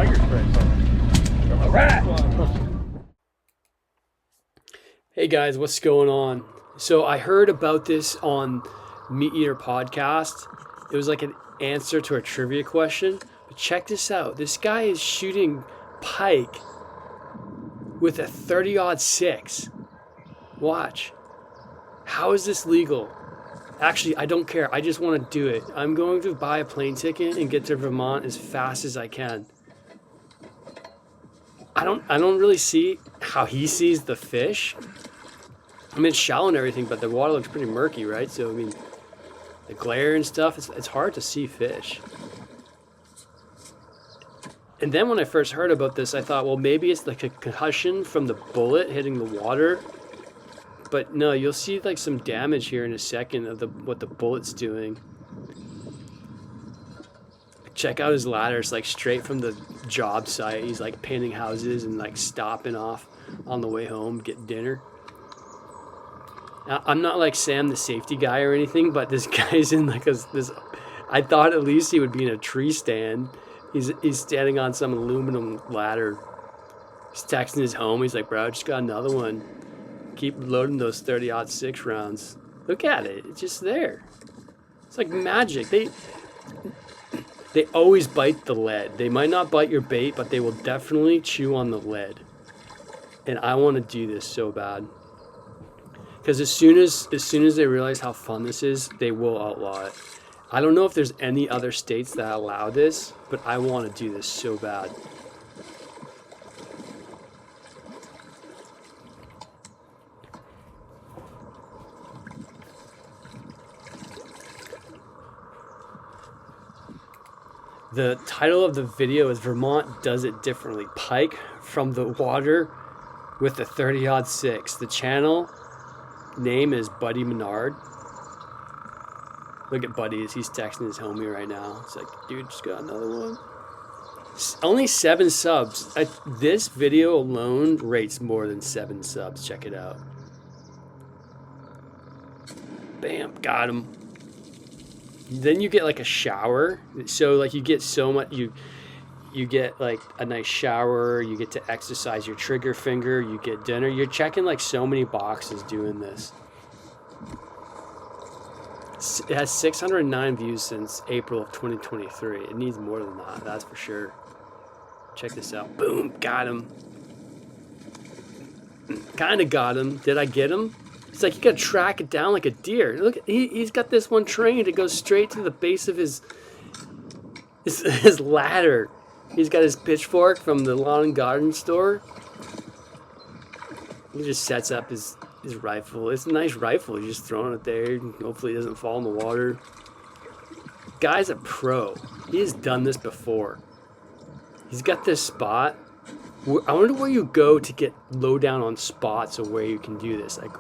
Tiger spray. All right. Hey guys, what's going on? So I heard about this on Meat Eater podcast. It was like an answer to a trivia question. But check this out. This guy is shooting pike with a 30-06. Watch. How is this legal? Actually, I don't care. I just want to do it. I'm going to buy a plane ticket and get to Vermont as fast as I can. I don't really see how he sees the fish. I mean, it's shallow and everything, but the water looks pretty murky, right? So, I mean, the glare and stuff, it's hard to see fish. And then when I first heard about this, I thought, well, maybe it's like a concussion from the bullet hitting the water. But no, you'll see like some damage here in a second of what the bullet's doing. Check out his ladder. It's like straight from the job site. He's like painting houses and like stopping off on the way home, get dinner. Now, I'm not like Sam the safety guy or anything, but this guy's in like this. I thought at least he would be in a tree stand. He's standing on some aluminum ladder. He's texting his home. He's like, bro, I just got another one. Keep loading those 30-06 rounds. Look at it. It's just there. It's like magic. They always bite the lead. They might not bite your bait, but they will definitely chew on the lead. And I want to do this so bad. Because as soon as they realize how fun this is, they will outlaw it. I don't know if there's any other states that allow this, but I want to do this so bad. The title of the video is Vermont Does It Differently. Pike from the water with the 30-06. The channel name is Buddy Menard. Look at Buddy as he's texting his homie right now. It's like, dude, just got another one. Only 7 subs. This video alone rates more than 7 subs. Check it out. Bam, got him. Then you get like a shower. So like you get so much, you get like a nice shower, you get to exercise your trigger finger, you get dinner. You're checking like so many boxes doing this. It has 609 views since April of 2023. It needs more than that, that's for sure. Check this out. Boom, got him. Kind of got him. Did I get him? It's like you gotta track it down like a deer. Look, he's got this one trained. It goes straight to the base of his ladder. He's got his pitchfork from the lawn and garden store. He just sets up his rifle. It's a nice rifle. He's just throwing it there. Hopefully it doesn't fall in the water. Guy's a pro. He has done this before. He's got this spot. I wonder where you go to get low down on spots of where you can do this. Like,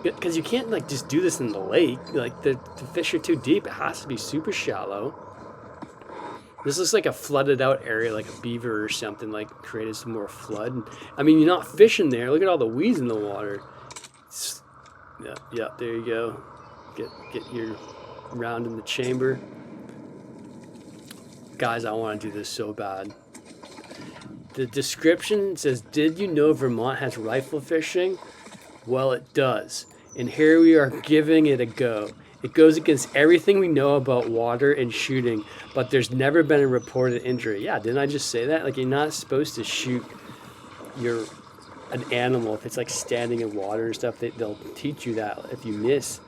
because you can't like just do this in the lake. Like the fish are too deep. It has to be super shallow. This looks like a flooded out area, like a beaver or something, like created some more flood. And, I mean, you're not fishing there. Look at all the weeds in the water. Yeah, there you go. Get your round in the chamber. Guys, I want to do this so bad. The description says, did you know Vermont has rifle fishing? Well, it does. And here we are giving it a go. It goes against everything we know about water and shooting, but there's never been a reported injury. Yeah, didn't I just say that? Like, you're not supposed to shoot an animal if it's like standing in water and stuff. They'll teach you that if you miss,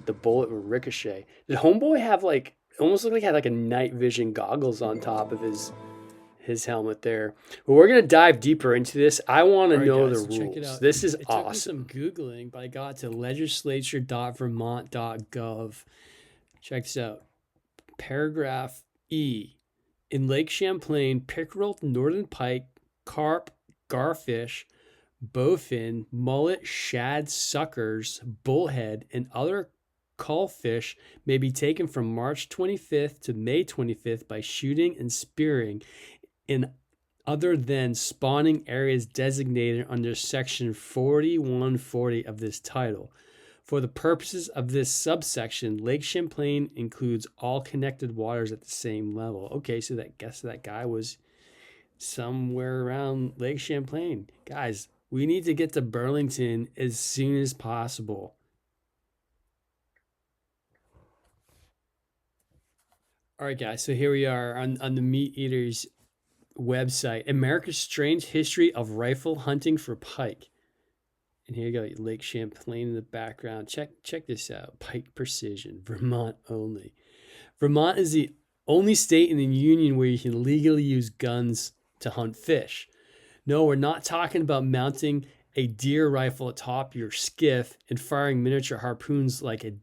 the bullet will ricochet. Did Homeboy have like, almost looked like he had like a night vision goggles on top of his helmet there. But we're going to dive deeper into this. I want to know the rules. Check it out. This is awesome. It took me some Googling, but I got to legislature.vermont.gov. Check this out. Paragraph E. In Lake Champlain, pickerel, northern pike, carp, garfish, bowfin, mullet, shad, suckers, bullhead, and other callfish may be taken from March 25th to May 25th by shooting and spearing in other than spawning areas designated under section 4140 of this title. For the purposes of this subsection, Lake Champlain includes all connected waters at the same level. Okay, so that guy was somewhere around Lake Champlain. Guys, we need to get to Burlington as soon as possible. All right, guys. So here we are on the Meat Eaters website, America's Strange History of Rifle Hunting for Pike. And here you go, Lake Champlain in the background. Check this out. Pike Precision, Vermont only. Vermont is the only state in the union where you can legally use guns to hunt fish. No, we're not talking about mounting a deer rifle atop your skiff and firing miniature harpoons like a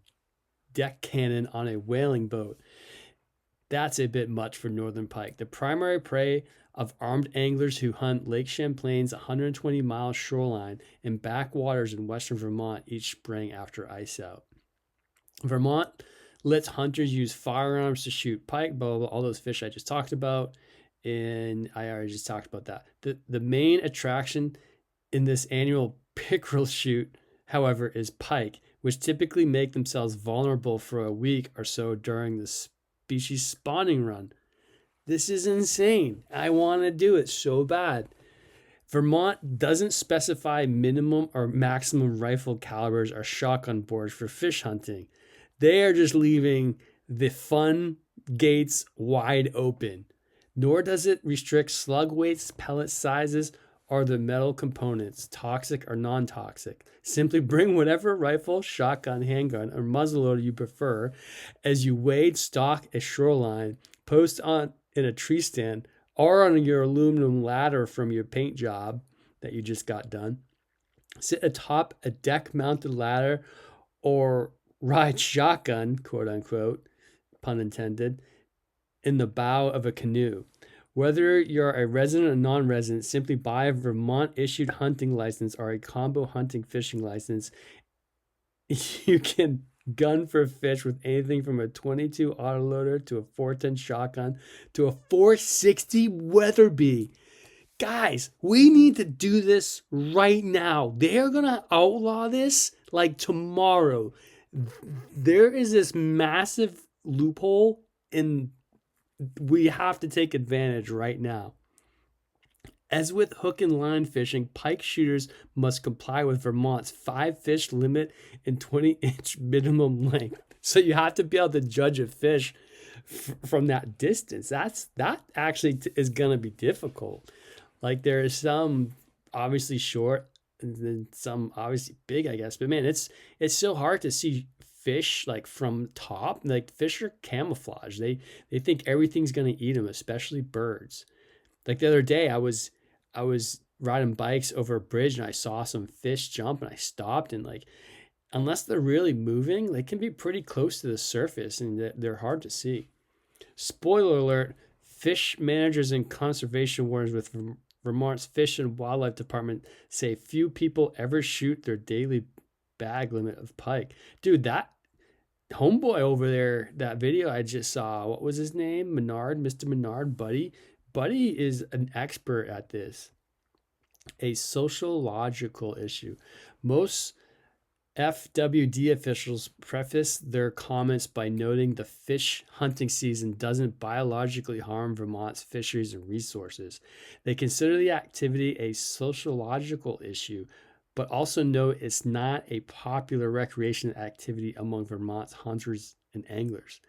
deck cannon on a whaling boat. That's a bit much for northern pike, the primary prey of armed anglers who hunt Lake Champlain's 120-mile shoreline and backwaters in western Vermont each spring after ice out. Vermont lets hunters use firearms to shoot pike, blah, blah, blah, all those fish I just talked about, and I already just talked about that. The main attraction in this annual pickerel shoot, however, is pike, which typically make themselves vulnerable for a week or so during the species spawning run. This is insane. I want to do it so bad. Vermont doesn't specify minimum or maximum rifle calibers or shotgun bores for fish hunting. They are just leaving the fun gates wide open. Nor does it restrict slug weights, pellet sizes, or the metal components, toxic or non-toxic. Simply bring whatever rifle, shotgun, handgun, or muzzleloader you prefer as you wade, stalk a shoreline, post on in a tree stand, or on your aluminum ladder from your paint job that you just got done. Sit atop a deck-mounted ladder or ride shotgun, quote unquote, pun intended, in the bow of a canoe. Whether you're a resident or non-resident, simply buy a Vermont-issued hunting license or a combo hunting fishing license. You can gun for fish with anything from a 22 autoloader to a 410 shotgun to a 460 Weatherby. Guys, we need to do this right now. They're going to outlaw this like tomorrow. There is this massive loophole and we have to take advantage right now. As with hook and line fishing, pike shooters must comply with Vermont's 5-fish limit and 20-inch minimum length. So you have to be able to judge a fish from that distance. That actually is going to be difficult. Like there is some obviously short and then some obviously big, I guess. But man, it's so hard to see fish like from top. Like fish are camouflage. They think everything's going to eat them, especially birds. Like the other day I was riding bikes over a bridge and I saw some fish jump and I stopped, and like unless they're really moving, they can be pretty close to the surface and they're hard to see. Spoiler alert, fish managers and conservation wardens with Vermont's Fish and Wildlife Department say few people ever shoot their daily bag limit of pike. Dude, that homeboy over there, that video I just saw, what was his name? Menard, Mr. Menard, Buddy is an expert at this. A sociological issue. Most FWD officials preface their comments by noting the fish hunting season doesn't biologically harm Vermont's fisheries and resources. They consider the activity a sociological issue, but also note it's not a popular recreation activity among Vermont's hunters and anglers.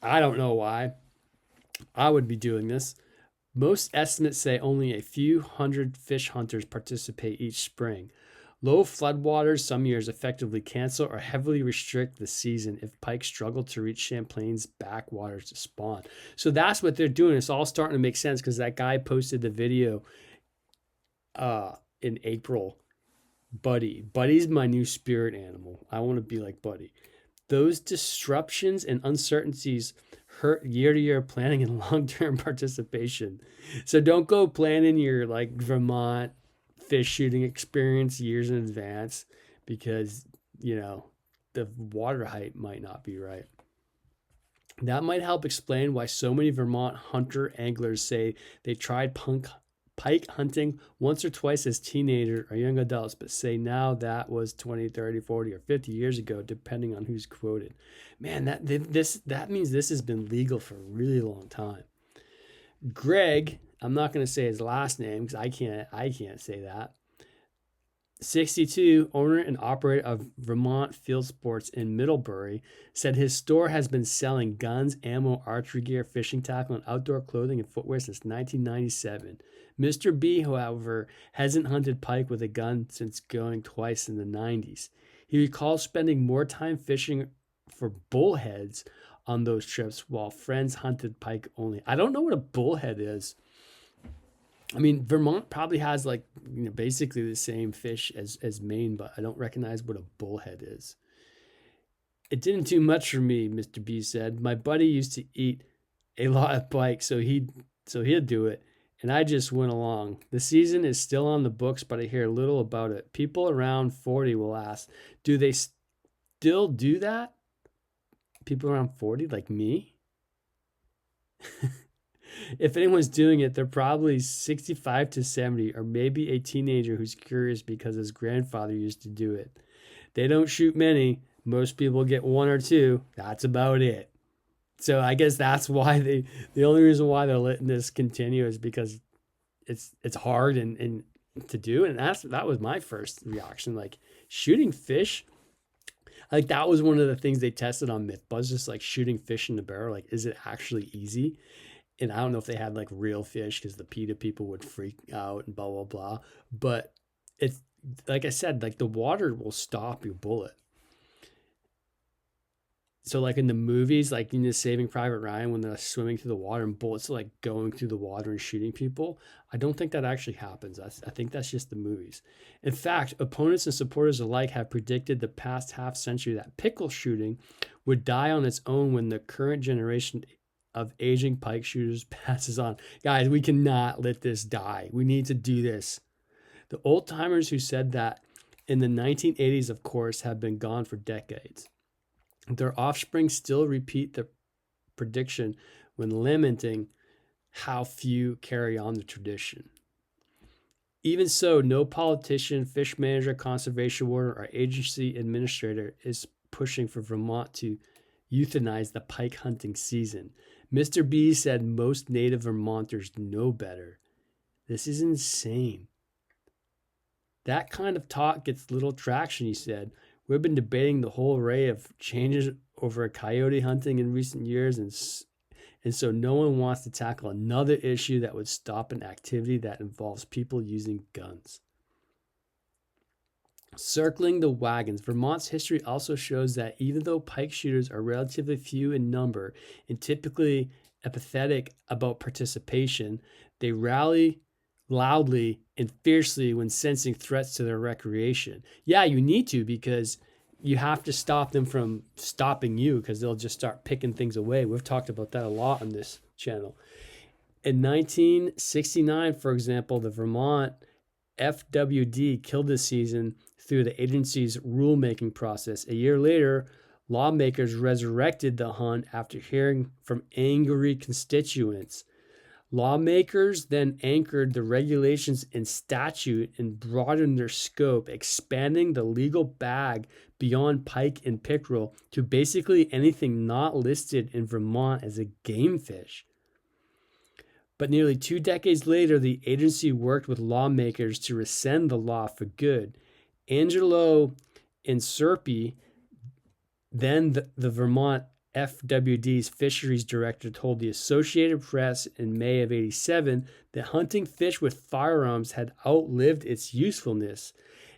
I don't know why. I would be doing this. Most estimates say only a few hundred fish hunters participate each spring. Low floodwaters some years effectively cancel or heavily restrict the season if pike struggle to reach Champlain's backwaters to spawn. So that's what they're doing. It's all starting to make sense because that guy posted the video in April. Buddy's my new spirit animal. I want to be like Buddy. Those disruptions and uncertainties hurt year-to-year planning and long-term participation. So don't go planning your like Vermont fish shooting experience years in advance because, you know, the water height might not be right. That might help explain why so many Vermont hunter anglers say they tried pike hunting once or twice as teenagers or young adults, but say now that was 20, 30, 40, or 50 years ago, depending on who's quoted. Man, that means this has been legal for a really long time. Greg I'm not going to say his last name because I can't say that. 62, owner and operator of Vermont Field Sports in Middlebury, said his store has been selling guns, ammo, archery gear, fishing tackle, and outdoor clothing and footwear since 1997. Mr. B, however, hasn't hunted pike with a gun since going twice in the 90s. He recalls spending more time fishing for bullheads on those trips while friends hunted pike only. I don't know what a bullhead is. I mean, Vermont probably has like, basically the same fish as Maine, but I don't recognize what a bullhead is. It didn't do much for me, Mr. B said. My buddy used to eat a lot of pike, so he'd do it, and I just went along. The season is still on the books, but I hear little about it. People around 40 will ask, do they still do that? People around 40, like me? If anyone's doing it, they're probably 65 to 70, or maybe a teenager who's curious because his grandfather used to do it. They don't shoot many. Most people get one or two. That's about it. So I guess that's why the only reason why they're letting this continue is because it's hard and to do. And that was my first reaction. Like, shooting fish, like, that was one of the things they tested on MythBuzz, just like shooting fish in the barrel. Like, is it actually easy? And I don't know if they had like real fish because the PETA people would freak out and blah, blah, blah. But it's, like I said, like, the water will stop your bullet. So like in the movies, like in the Saving Private Ryan, when they're swimming through the water and bullets are like going through the water and shooting people, I don't think that actually happens. I think that's just the movies. In fact, opponents and supporters alike have predicted the past half century that pickle shooting would die on its own when the current generation of aging pike shooters passes on. Guys, we cannot let this die. We need to do this. The old timers who said that in the 1980s, of course, have been gone for decades. Their offspring still repeat the prediction when lamenting how few carry on the tradition. Even so, no politician, fish manager, conservation warden, or agency administrator is pushing for Vermont to euthanize the pike hunting season. Mr. B said most native Vermonters know better. This is insane. That kind of talk gets little traction, he said. We've been debating the whole array of changes over coyote hunting in recent years, and so no one wants to tackle another issue that would stop an activity that involves people using guns. Circling the wagons, Vermont's history also shows that even though pike shooters are relatively few in number and typically apathetic about participation, they rally loudly and fiercely when sensing threats to their recreation. Yeah, you need to, because you have to stop them from stopping you, because they'll just start picking things away. We've talked about that a lot on this channel. In 1969, for example, the Vermont FWD killed the season through the agency's rulemaking process. A year later, lawmakers resurrected the hunt after hearing from angry constituents. Lawmakers then anchored the regulations in statute and broadened their scope, expanding the legal bag beyond pike and pickerel to basically anything not listed in Vermont as a game fish. But nearly 2 decades later, the agency worked with lawmakers to rescind the law for good. Angelo Inserpi, then the Vermont FWD's fisheries director, told the Associated Press in May of '87 that hunting fish with firearms had outlived its usefulness.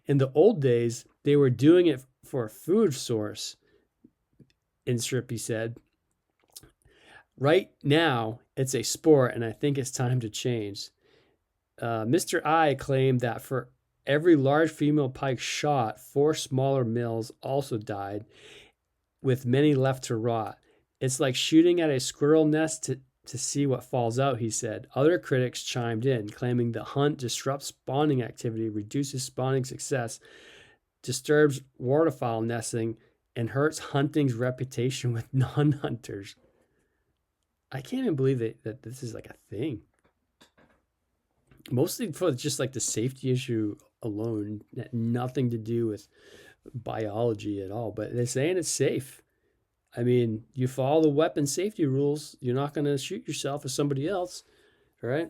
In the old days, they were doing it for a food source, Inserpi said. Right now, it's a sport, and I think it's time to change. Mr. I claimed that for every large female pike shot, 4 smaller males also died, with many left to rot. It's like shooting at a squirrel nest to see what falls out, he said. Other critics chimed in, claiming the hunt disrupts spawning activity, reduces spawning success, disturbs waterfowl nesting, and hurts hunting's reputation with non-hunters. I can't even believe that this is like a thing. Mostly for just like the safety issue alone, nothing to do with biology at all, but they're saying it's safe. I mean, you follow the weapon safety rules, you're not going to shoot yourself or somebody else, all right?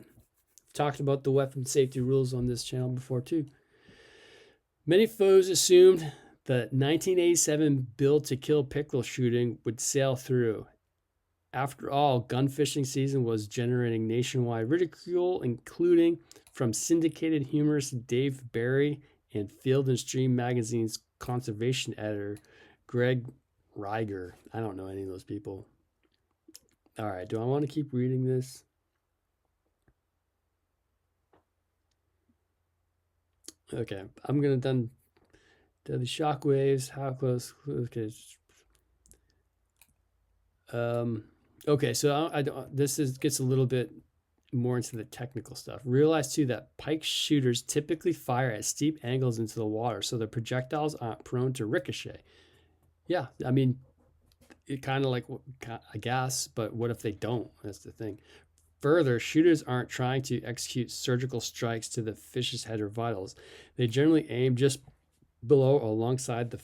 talked about the weapon safety rules on this channel before too. Many foes assumed the 1987 bill to kill pickerel shooting would sail through. After all, gun fishing season was generating nationwide ridicule, including from syndicated humorist Dave Barry and Field and Stream magazine's conservation editor Greg Reiger. I don't know any of those people. All right, do I want to keep reading this? Okay, I'm gonna done deadly shockwaves. How close? Okay. Okay, so I don't. Gets a little bit more into the technical stuff. Realize too that Pike shooters typically fire at steep angles into the water, so the projectiles aren't prone to ricochet. Yeah, I mean, it kind of like, I guess, but what if they don't? That's the thing. Further, shooters aren't trying to execute surgical strikes to the fish's head or vitals. They generally aim just below or alongside the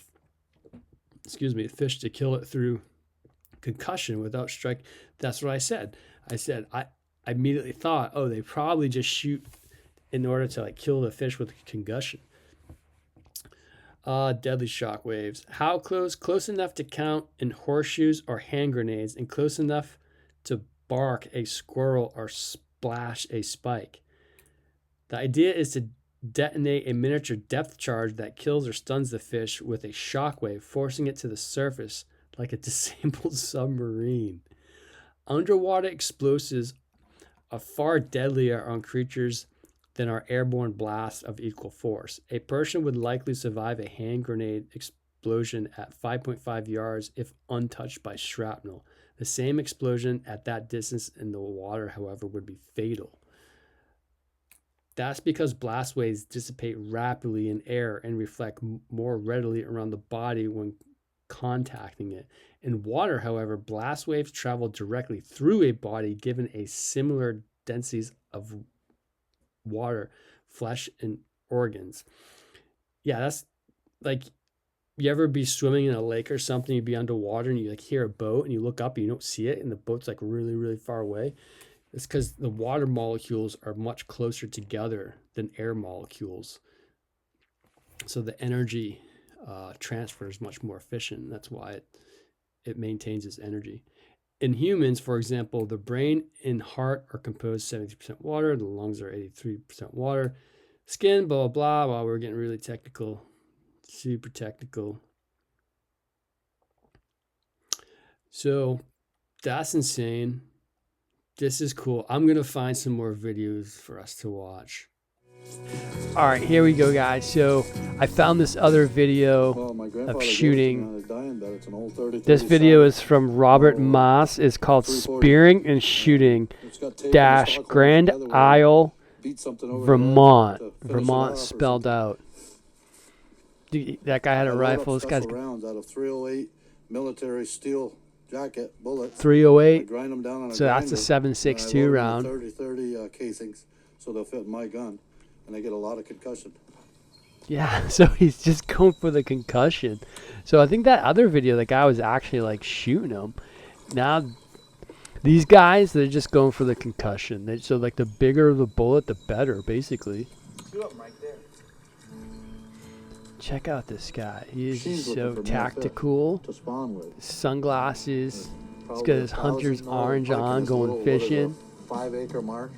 fish to kill it through concussion without strike. That's what I said. I immediately thought, oh, they probably just shoot in order to like kill the fish with concussion. Deadly shock waves. How close? Close enough to count in horseshoes or hand grenades, and close enough to bark a squirrel or splash a spike. The idea is to detonate a miniature depth charge that kills or stuns the fish with a shockwave, forcing it to the surface like a disabled submarine. Underwater explosives are far deadlier on creatures than our airborne blasts of equal force. A person would likely survive a hand grenade explosion at 5.5 yards if untouched by shrapnel. The same explosion at that distance in the water, however, would be fatal. That's because blast waves dissipate rapidly in air and reflect more readily around the body when contacting it. In water, however, blast waves travel directly through a body given a similar densities of water, flesh, and organs. Yeah, that's like, you ever be swimming in a lake or something, you'd be underwater and you like hear a boat and you look up and you don't see it and the boat's like really, really far away. It's because the water molecules are much closer together than air molecules. So the energy transfer is much more efficient. That's why it maintains its energy. In humans, for example, the brain and heart are composed 70% water, the lungs are 83% water, skin, blah, blah, blah. Wow, we're getting really technical, super technical. So that's insane. This is cool. I'm going to find some more videos for us to watch. All right, here we go, guys. So I found this other video of shooting. This video is from Robert Maas. It's called Spearing and Shooting dash Grand Isle, Vermont. Vermont spelled out. That guy had a rifle. This guy's rounds out of 308 military steel jacket bullets. 308. Grind them down on a so that's a 7.62 round. 30 casings, so they'll fit in my gun, and I get a lot of concussion. Yeah, so he's just going for the concussion. So I think that other video, the guy was actually like shooting him. Now these guys, they're just going for the concussion. So like the bigger the bullet, the better, basically. Right there. Check out this guy. He is so tactical. To spawn with. Sunglasses. He's got his hunter's orange on, going fishing. 5-acre marsh.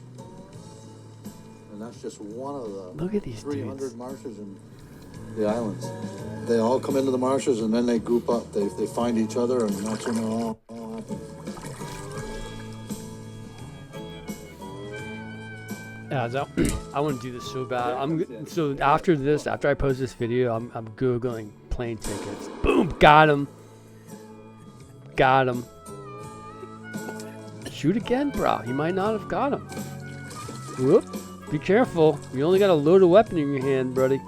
And that's just one of the Look at these 300 dudes. marshes in the islands. They all come into the marshes and then they group up. They find each other, and that's when they all happen. Yeah, so I want to do this so bad. So after this, after I post this video, I'm Googling plane tickets. Boom, got him. Got him. Shoot again, bro. You might not have got him. Whoop. Be careful. You only got a loaded weapon in your hand, buddy.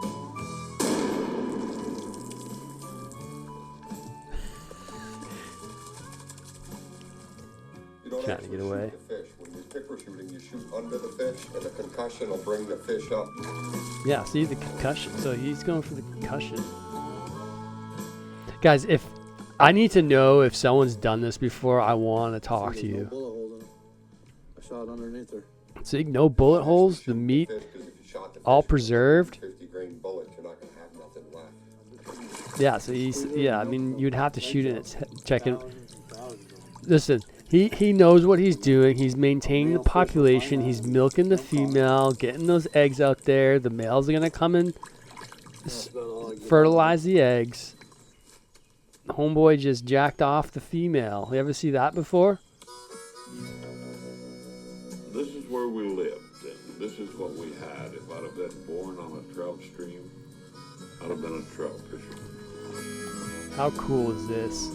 Trying to get away. When you pickerel shooting, you shoot under the fish, and the concussion will bring the fish up. Yeah, see the concussion. So he's going for the concussion. Guys, if I need to know if someone's done this before, I want to talk to you. No bullet hole in it. I shot underneath her. See, no bullet holes. The meat Fish, 'cause if you shot the all fish, preserved. 50 grain bullets, you're not gonna have nothing left. Yeah, so I mean, you'd have to shoot it. Checking. Listen, he knows what he's doing. He's maintaining the population. He's milking the female, getting those eggs out there. The males are gonna come and fertilize the eggs. Homeboy just jacked off the female. You ever see that before? This is where we lived, and this is what we had. If I'd have been born on a trout stream, I'd have been a trout fisherman. How cool is this?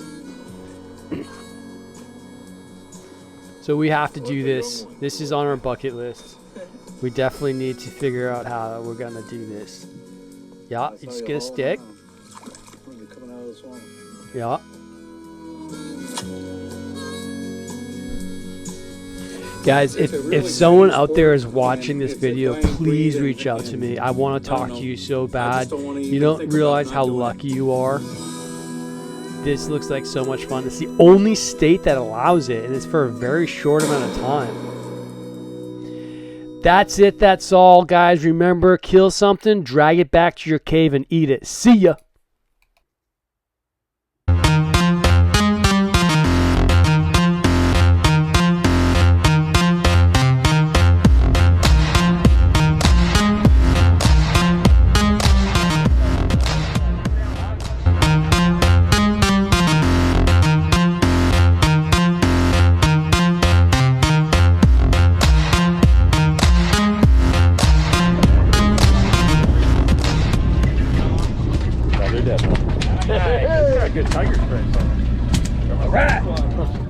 So we have to do this. This is on our bucket list. We definitely need to figure out how we're gonna do this. Yeah, you just get a stick. Yeah. Guys, if someone out there is watching this video, please reach out to me. I want to talk to you so bad. You don't realize how lucky you are. This looks like so much fun. It's the only state that allows it, and it's for a very short amount of time. That's it. That's all, guys. Remember, kill something, drag it back to your cave, and eat it. See ya. Good tiger strength. All right.